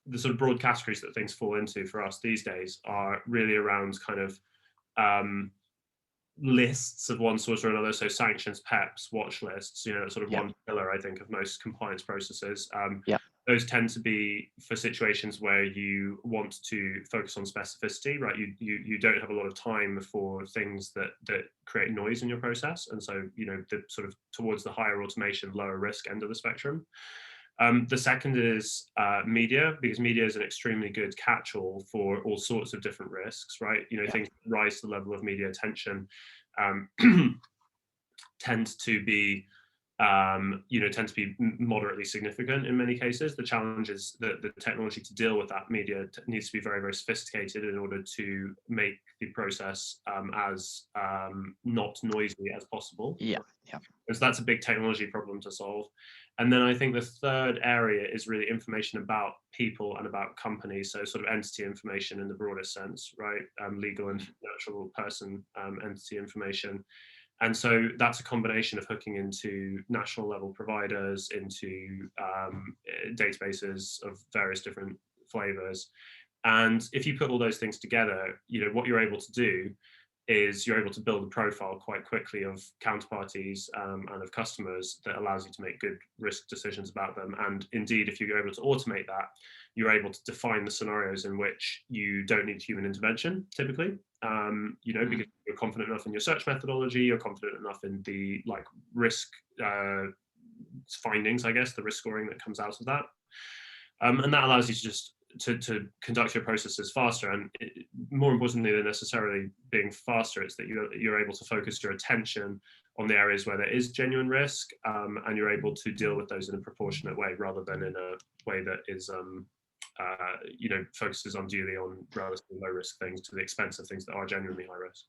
the sort of broad categories that things fall into for us these days are really around kind of lists of one sort or another, so sanctions, PEPs, watch lists, sort of Yeah. one pillar, I think, of most compliance processes. Yeah. Those tend to be for situations where you want to focus on specificity, right? You don't have a lot of time for things that create noise in your process, and so the sort of towards the higher automation, lower risk end of the spectrum. The second is media, because media is an extremely good catch-all for all sorts of different risks, right? Yeah. Things that rise to the level of media attention um, tend to be moderately significant in many cases. The challenge is that the technology to deal with that media needs to be very, very sophisticated in order to make the process as not noisy as possible. Yeah. Yeah. And so that's a big technology problem to solve. And then I think the third area is really information about people and about companies. So sort of entity information in the broadest sense, right? Legal and natural person entity information. And so that's a combination of hooking into national level providers, into databases of various different flavors. And if you put all those things together, what you're able to do is you're able to build a profile quite quickly of counterparties and of customers that allows you to make good risk decisions about them. And indeed, if you're able to automate that, you're able to define the scenarios in which you don't need human intervention, typically, because you're confident enough in your search methodology, you're confident enough in the risk findings, I guess, the risk scoring that comes out of that. And that allows you to just to conduct your processes faster, and more importantly than necessarily being faster, it's that you're able to focus your attention on the areas where there is genuine risk, and you're able to deal with those in a proportionate way rather than in a way that is focuses unduly on relatively low risk things to the expense of things that are genuinely high risk.